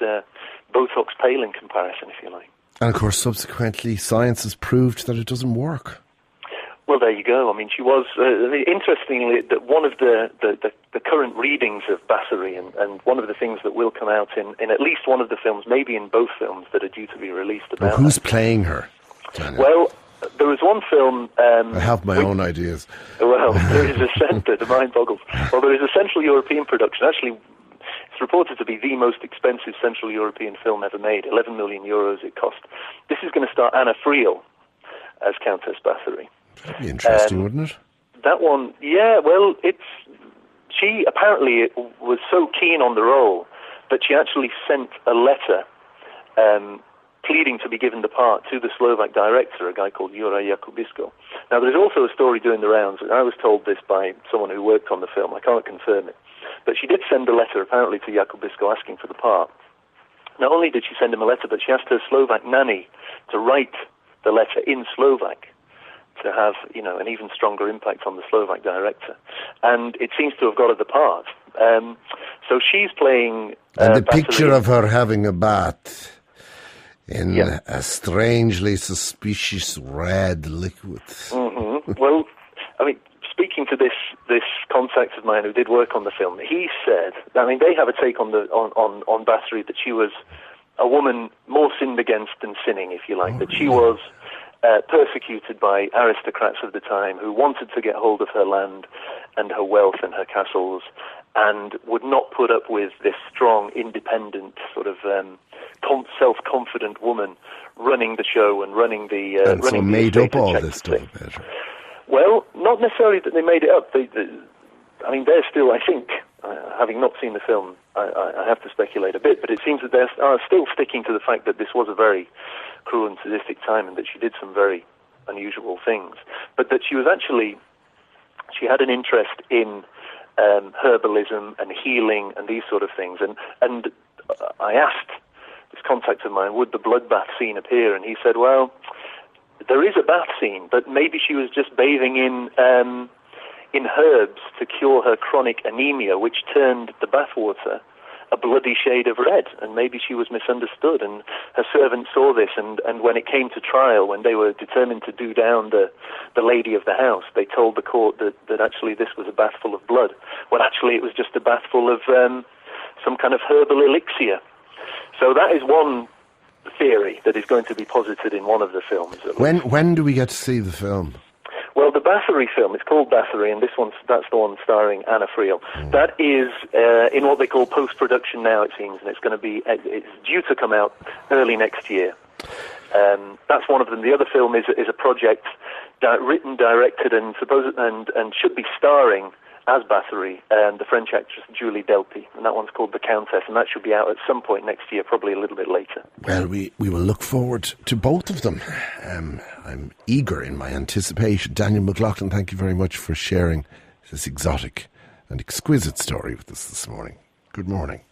Botox pale in comparison, if you like. And of course, subsequently, science has proved that it doesn't work. Well, there you go. I mean, she was, interestingly, that one of the current readings of Bathory, and one of the things that will come out in at least one of the films, maybe in both films that are due to be released about Well, who's playing her, Daniel? Well, there was one film... I have my own ideas. Well, there is the mind boggles. Well, there is a Central European production. Actually, it's reported to be the most expensive Central European film ever made. 11 million euros it cost. This is going to star Anna Friel as Countess Bathory. That'd be interesting, wouldn't it? That one, yeah, well, she apparently was so keen on the role that she actually sent a letter pleading to be given the part to the Slovak director, a guy called Juraj Jakubisko. Now, there's also a story doing the rounds, and I was told this by someone who worked on the film. I can't confirm it. But she did send a letter, apparently, to Jakubisko asking for the part. Not only did she send him a letter, but she asked her Slovak nanny to write the letter in Slovak, to have, an even stronger impact on the Slovak director. And it seems to have got her the part. So she's playing... and the picture of her having a bath in a strangely suspicious red liquid. Mm-hmm. Well, I mean, speaking to this contact of mine who did work on the film, he said, I mean, they have a take on Bathory that she was a woman more sinned against than sinning, if you like, that she was... persecuted by aristocrats of the time who wanted to get hold of her land and her wealth and her castles, and would not put up with this strong, independent, sort of self-confident woman running the show and running the and running so the made up all this stuff thing. better. Well, not necessarily that they made it up. I mean, they're still, I think, having not seen the film, I have to speculate a bit, but it seems that they're still sticking to the fact that this was a very cruel and sadistic time and that she did some very unusual things. But that she had an interest in herbalism and healing and these sort of things. And I asked this contact of mine, would the bloodbath scene appear? And he said, well, there is a bath scene, but maybe she was just bathing in herbs to cure her chronic anemia, which turned the bathwater a bloody shade of red, and maybe she was misunderstood, and her servant saw this, and when it came to trial, when they were determined to do down the lady of the house, they told the court that actually this was a bath full of blood. Well, actually it was just a bath full of some kind of herbal elixir. So that is one theory that is going to be posited in one of the films. When do we get to see the film? Well, the Bathory film, it's called Bathory, and that's the one starring Anna Friel. That is in what they call post-production now, it seems, and it's due to come out early next year. That's one of them. The other film is a project written, directed, and should be starring as Bathory, the French actress Julie Delpy, and that one's called The Countess, and that should be out at some point next year, probably a little bit later. Well, we will look forward to both of them. I'm eager in my anticipation. Daniel McLaughlin, thank you very much for sharing this exotic and exquisite story with us this morning. Good morning.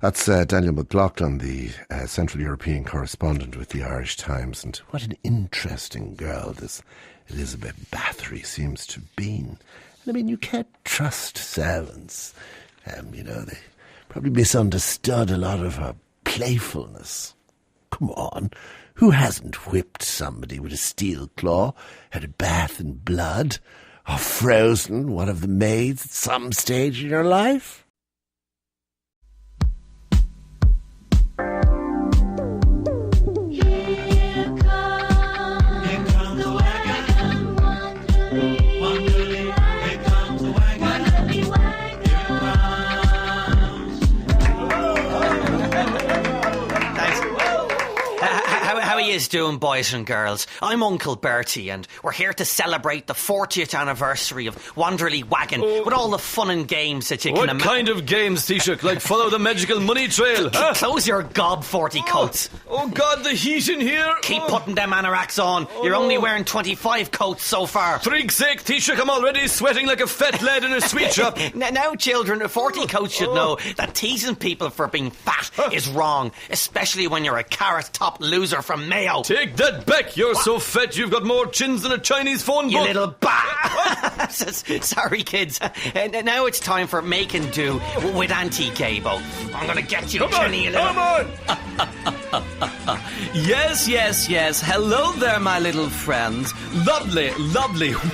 That's Daniel McLaughlin, the Central European correspondent with the Irish Times, and what an interesting girl this Elizabeth Bathory seems to have been. I mean, you can't trust servants. They probably misunderstood a lot of her playfulness. Come on, who hasn't whipped somebody with a steel claw, had a bath in blood, or frozen one of the maids at some stage in your life? How are you doing, boys and girls? I'm Uncle Bertie, and we're here to celebrate the 40th anniversary of Wanderley Wagon with all the fun and games that you can imagine. What kind of games, Taoiseach? Like follow the magical money trail, huh? Close your gob, 40 coats. Oh God, the heat in here. Keep putting them anoraks on. You're only wearing 25 coats so far. Frig's sake, Taoiseach, I'm already sweating like a fat lad in a sweet shop. Now, children, 40 coats should know that teasing people for being fat is wrong, especially when you're a carrot-top loser from Mayo. Take that back. You're so fat you've got more chins than a Chinese phone book. You little bat. Sorry, kids. Now it's time for making do with Auntie Gabo. I'm going to get you, Jenny. Come on! Yes. Hello there, my little friends. Lovely.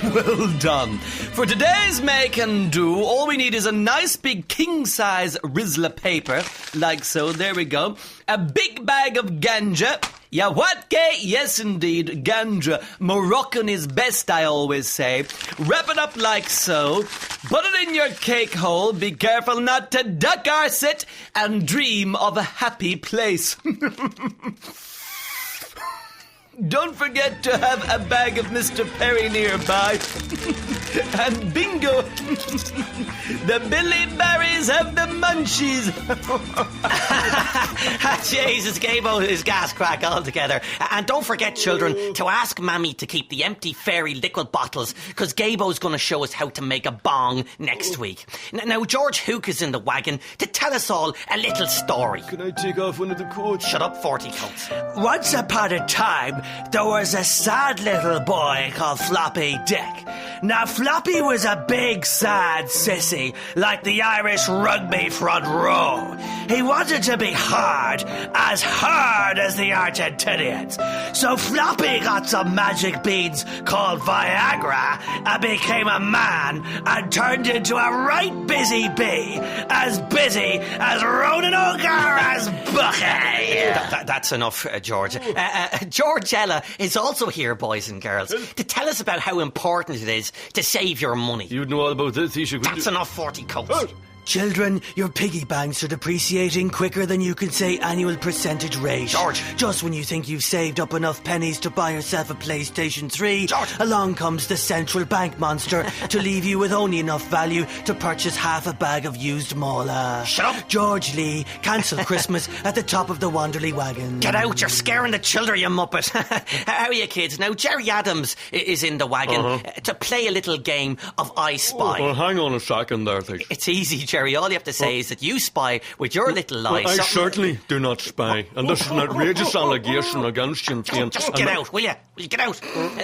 Well done. For today's make and do, all we need is a nice big king-size Rizla paper, like so. There we go. A big bag of ganja. Yeah, what, gay? Yes, indeed, ganja. Moroccan is best, I always say. Wrap it up like so. Put it in your cake hole. Be careful not to duck our sit and dream of a happy place. Don't forget to have a bag of Mr. Perry nearby. And bingo, the Billy Barrys have the munchies. Jesus, Gabo is gas crack altogether. And don't forget, children, to ask Mammy to keep the empty fairy liquid bottles, because Gabo's going to show us how to make a bong next week. Now, George Hook is in the wagon to tell us all a little story. Can I take off one of the coats? Shut up, 40 coats. Once upon a time, there was a sad little boy called Floppy Dick. Now, Floppy was a big, sad sissy, like the Irish rugby front row. He wanted to be hard as the Argentinians. So Floppy got some magic beans called Viagra and became a man and turned into a right busy bee, as busy as Ronan O'Gara's bucket. That's enough, George. Georgella is also here, boys and girls, to tell us about how important it is to save your money. You'd know all about this, Isha. That's enough, 40 coats. Children, your piggy banks are depreciating quicker than you can say annual percentage rate. George. Just when you think you've saved up enough pennies to buy yourself a PlayStation 3, George. along comes the central bank monster to leave you with only enough value to purchase half a bag of used Mola. Shut up. George Lee, cancel Christmas at the top of the Wanderley wagon. Get out, you're scaring the children, you muppet. How are you, kids? Now, Gerry Adams is in the wagon to play a little game of I Spy. Well, hang on a second there, think. It's easy, Gerry. All you have to say is that you spy with your little lies. I certainly do not spy, and this is an outrageous allegation against you. Just get out, will you? Will you get out?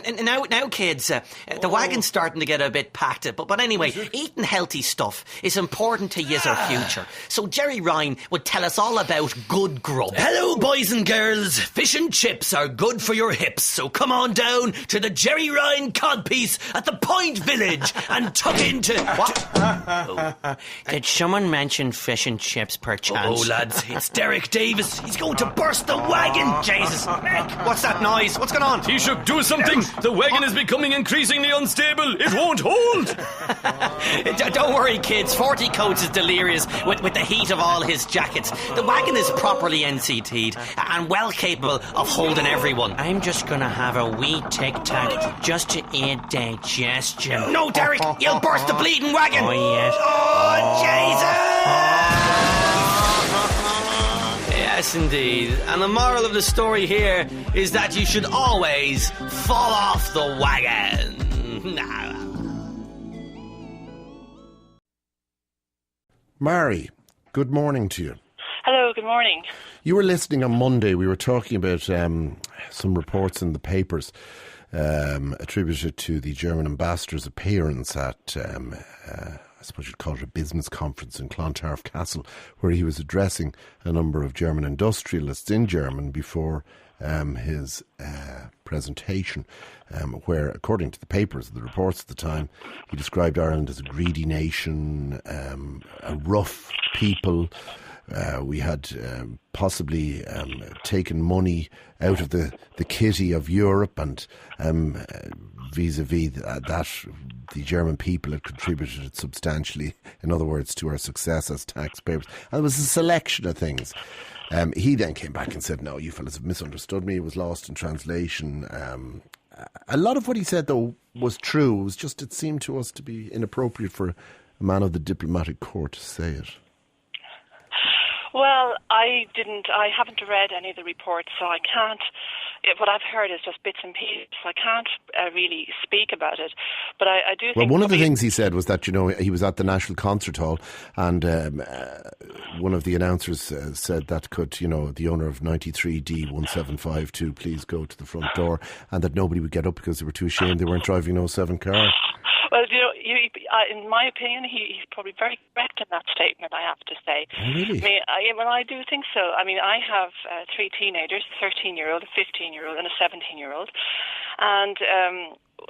And now, kids, the wagon's starting to get a bit packed. But anyway, eating healthy stuff is important to your future. So Gerry Ryan would tell us all about good grub. Hello, boys and girls. Fish and chips are good for your hips, so come on down to the Gerry Ryan codpiece at the Point Village and tuck into... What? Did someone mention fish and chips, perchance? Oh, lads, it's Derek Davis. He's going to burst the wagon. Jesus. What's that noise? What's going on? Taoiseach, do something. The wagon is becoming increasingly unstable. It won't hold. Don't worry, kids. 40 Coats is delirious with the heat of all his jackets. The wagon is properly NCT'd and well capable of holding everyone. I'm just going to have a wee tic-tac just to aid digestion. No, Derek, you'll burst the bleeding wagon. Oh, yes. Oh, Jesus! Yes, indeed. And the moral of the story here is that you should always fall off the wagon. Mary, good morning to you. Hello, good morning. You were listening on Monday. We were talking about some reports in the papers attributed to the German ambassador's appearance at, I suppose you'd call it a business conference in Clontarf Castle, where he was addressing a number of German industrialists in German before his presentation, where, according to the papers, the reports at the time, he described Ireland as a greedy nation, a rough people. We had possibly taken money out of the kitty of Europe, and vis-a-vis that, the German people had contributed substantially, in other words, to our success as taxpayers. And there was a selection of things. He then came back and said, no, you fellas have misunderstood me. It was lost in translation. A lot of what he said, though, was true. It was just, it seemed to us to be inappropriate for a man of the diplomatic corps to say it. Well, I haven't read any of the reports, so I can't, what I've heard is just bits and pieces, so I can't really speak about it. But I do think... Well, one of the things he said was that, you know, he was at the National Concert Hall, and one of the announcers said that could, you know, the owner of 93D1752 please go to the front door, and that nobody would get up because they were too ashamed they weren't driving an 07 car. Well, in my opinion, he's probably very correct in that statement, I have to say. Oh, really? I do think so. I mean, I have 3 teenagers, a 13-year-old, a 15-year-old, and a 17-year-old. And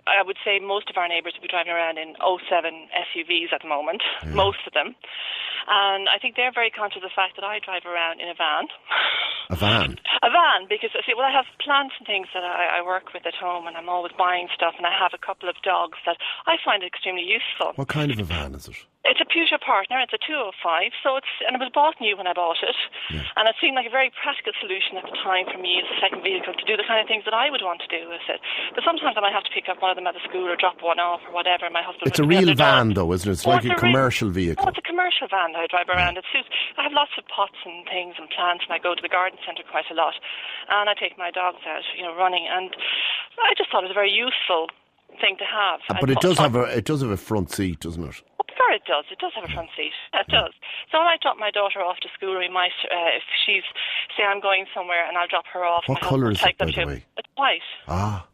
I would say most of our neighbours will be driving around in '07 SUVs at the moment, most of them. And I think they're very conscious of the fact that I drive around in a van. A van? A van, because I have plants and things that I work with at home, and I'm always buying stuff, and I have a couple of dogs that I find extremely useful. What kind of a van is it? It's a Peugeot Partner. It's a 205, and it was bought new when I bought it, and it seemed like a very practical solution at the time for me as a second vehicle to do the kind of things that I would want to do with it. But sometimes I might have to pick up one of them at the school or drop one off or whatever. My husband. It's a real van, though, isn't it? It's like a commercial vehicle. Oh, it's a commercial van that I drive around. It suits. I have lots of pots and things and plants, and I go to the garden centre quite a lot, and I take my dogs out, running, and I just thought it was a very useful thing to have. But it does have a front seat, doesn't it? Sure, it does. It does have a front seat. It does. So when I drop my daughter off to school, we might, if she's, say I'm going somewhere and I'll drop her off. What colour is it, by the way? It's white. Ah.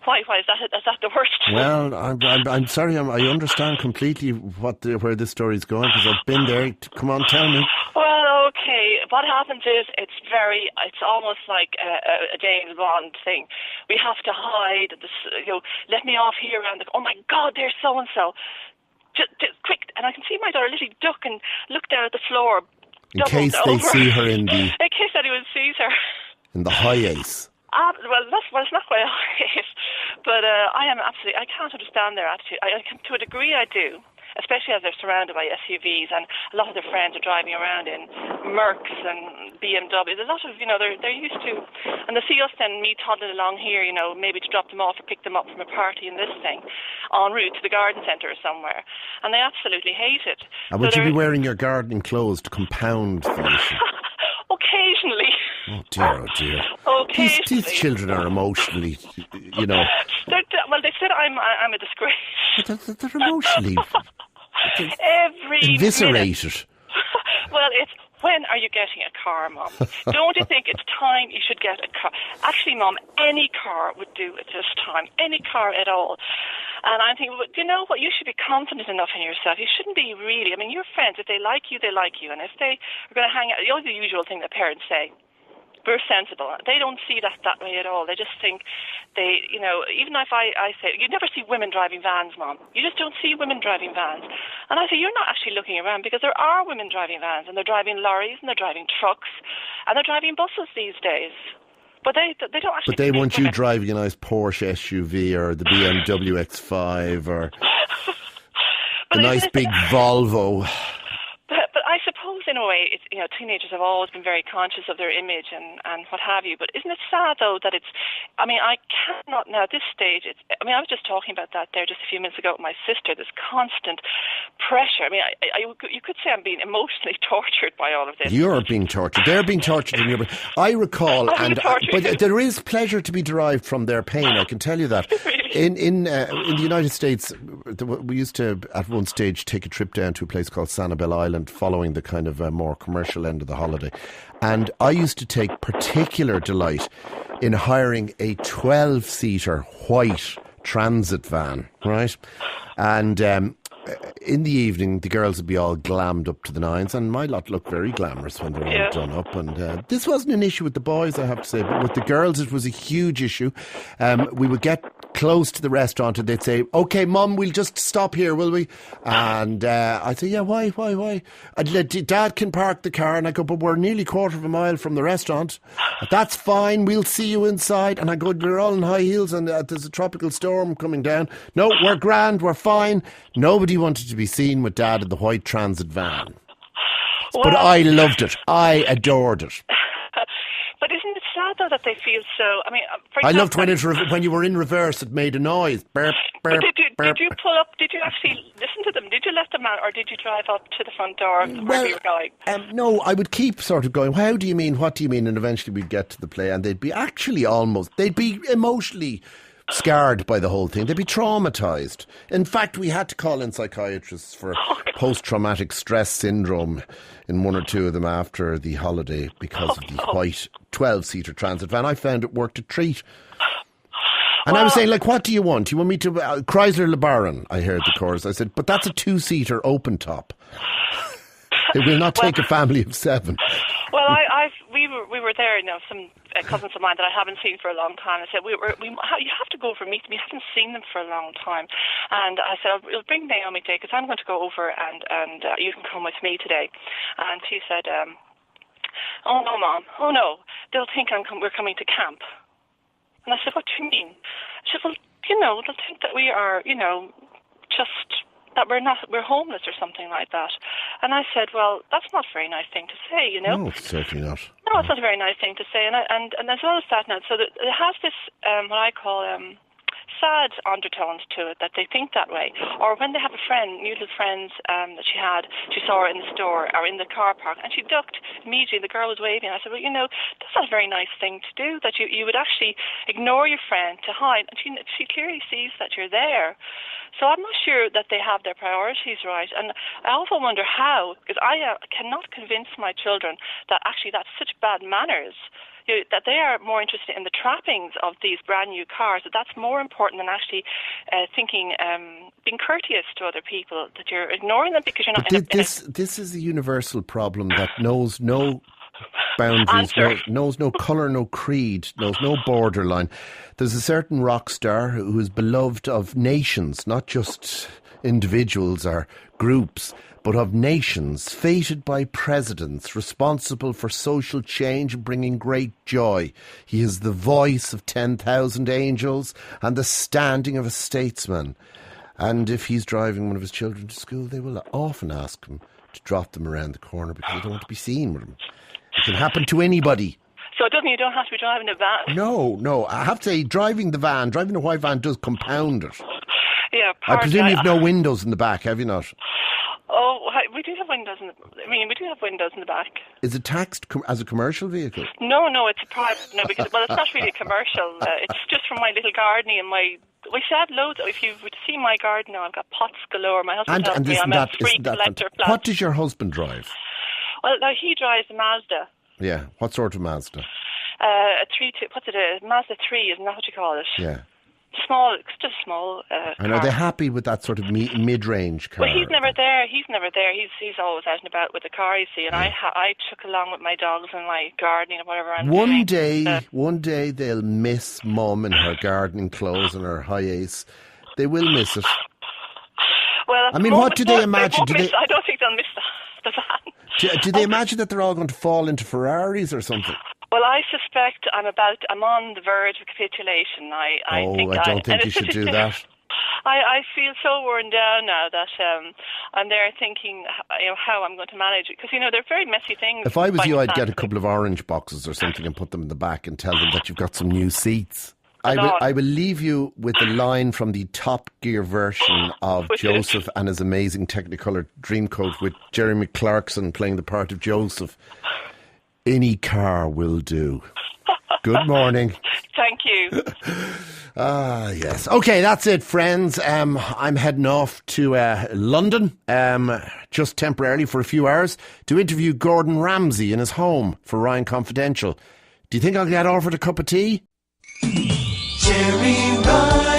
Why is that the worst? Well, I'm sorry. I understand completely where this story is going, because I've been there. Come on, tell me. Well, okay. What happens is it's almost like a James Bond thing. We have to hide. Let me off here around oh my God, there's so and so. Just quick, and I can see my daughter literally duck and look down at the floor. In case they see her in case anyone sees her. In the high ace. Well, it's not quite a high ace, but I can't understand their attitude. To a degree I do, especially as they're surrounded by SUVs, and a lot of their friends are driving around in Mercs and BMWs. A lot of, they're used to, and they see us then, me toddling along here, maybe to drop them off or pick them up from a party in this thing, en route to the garden centre or somewhere, and they absolutely hate it. And would you be wearing your gardening clothes to compound the issue? Occasionally. Oh dear. These children are emotionally, Well, they said I'm a disgrace. They're emotionally eviscerated. Well, it's, when are you getting a car, Mum? Don't you think it's time you should get a car? Actually, Mum, any car would do at this time. Any car at all. And I'm thinking, well, you know what? You should be confident enough in yourself. You shouldn't be really. I mean, your friends, if they like you, they like you. And if they are going to hang out, the usual thing that parents say, we're sensible. They don't see that way at all. They just think even if I say, you never see women driving vans, Mom. You just don't see women driving vans. And I say, you're not actually looking around, because there are women driving vans, and they're driving lorries, and they're driving trucks, and they're driving buses these days. But they don't actually. But they want you driving a nice Porsche SUV or the BMW X5 or the nice big Volvo. But I suppose in a way, teenagers have always been very conscious of their image and what have you. But isn't it sad, though, that I cannot now at this stage, I was just talking about that there just a few minutes ago with my sister, this constant pressure. You could say I'm being emotionally tortured by all of this. You're being tortured. They're being tortured in your brain. I recall, but there is pleasure to be derived from their pain, I can tell you that. Really? In the United States, we used to, at one stage, take a trip down to a place called Sanibel Island, following the kind of more commercial end of the holiday. And I used to take particular delight in hiring a 12-seater white transit van, right? And in the evening, the girls would be all glammed up to the nines, and my lot looked very glamorous when they were all done up. And this wasn't an issue with the boys, I have to say, but with the girls, it was a huge issue. We would get close to the restaurant, and they'd say, "Okay, Mum, we'll just stop here, will we?" And I'd say, "Yeah, why? Dad can park the car." And I go, "But we're nearly a quarter of a mile from the restaurant." "That's fine, we'll see you inside." And I go, "We're all in high heels, and there's a tropical storm coming down." "No, we're grand, we're fine." Nobody wanted to be seen with Dad in the white transit van. Well, but I loved it. I adored it. But isn't it sad, though, that they feel so... I loved when you were in reverse, it made a noise. Burp, burp, did you pull up? Did you actually listen to them? Did you let them out, or did you drive up to the front door where you were going? No, I would keep sort of going, "How do you mean? What do you mean?" And eventually we'd get to the play, and they'd be they'd be emotionally scarred by the whole thing. They'd be traumatised. In fact, we had to call in psychiatrists for post-traumatic stress syndrome in one or two of them after the holiday because of the white 12-seater transit van. I found it worked a treat. And I was saying, like, what do you want? You want me to Chrysler LeBaron? I heard the chorus. I said, but that's a 2-seater open top. It will not take a family of 7. Well, we were there. Some cousins of mine that I haven't seen for a long time. I said, you have to go over and meet them. You haven't seen them for a long time. And I said, we'll bring Naomi today because I'm going to go over and you can come with me today. And she said, oh no, Mom. Oh no, they'll think we're coming to camp. And I said, what do you mean? She said, well, they'll think that we are, just that we're homeless or something like that. And I said, well, that's not a very nice thing to say, No, it's certainly not. No, it's not a very nice thing to say. And as well as that now, so it has this, what I call sad undertones to it, that they think that way. Or when they have a friend, new little friends that she saw her in the store or in the car park, and she ducked immediately. The girl was waving. I said, well, that's not a very nice thing to do, that you would actually ignore your friend to hide. And she clearly sees that you're there. So I'm not sure that they have their priorities right. And I also wonder how, because I cannot convince my children that actually that's such bad manners, that they are more interested in the trappings of these brand new cars, that's more important than actually being courteous to other people, that you're ignoring them because you're not This is a universal problem that knows no boundaries, knows no colour, no creed, knows no borderline. There's a certain rock star who is beloved of nations, not just individuals or groups, but of nations, fated by presidents, responsible for social change and bringing great joy. He is the voice of 10,000 angels and the standing of a statesman. And if he's driving one of his children to school, they will often ask him to drop them around the corner because they don't want to be seen with him. It can happen to anybody. So you don't have to be driving a van? No. I have to say, driving the white van does compound it. Yeah, I presume you've no windows in the back, have you not? Oh, we do have windows we do have windows in the back. Is it taxed as a commercial vehicle? No, it's a private. No, because it's not really a commercial. It's just for my little gardening and we had loads. If you would see my garden now, I've got pots galore. My husband tells me I'm a free collector of plants. What does your husband drive? Well, now he drives a Mazda. Yeah, what sort of Mazda? A Mazda 3, isn't that what you call it? Yeah. Small, just small. And are they happy with that sort of mid-range car? Well, he's never there. He's always out and about with the car, you see. And I took along with my dogs and my gardening and whatever I'm doing. One day they'll miss Mum in her gardening clothes and her high ace. They will miss it. Well, what do they imagine? I don't think they'll miss the van. Do they imagine that they're all going to fall into Ferraris or something? Well, I suspect I'm on the verge of capitulation. I don't think you should do that. I feel so worn down now that I'm there thinking, how I'm going to manage it. Because, they're very messy things. If I was you, I'd get a couple of orange boxes or something and put them in the back and tell them that you've got some new seats. I will leave you with the line from the Top Gear version of Joseph and his amazing Technicolor Dreamcoat with Jerry Clarkson playing the part of Joseph. Any car will do. Good morning. Thank you. Yes. Okay, that's it, friends. I'm heading off to London, just temporarily for a few hours, to interview Gordon Ramsay in his home for Ryan Confidential. Do you think I'll get offered a cup of tea? Gerry Ryan.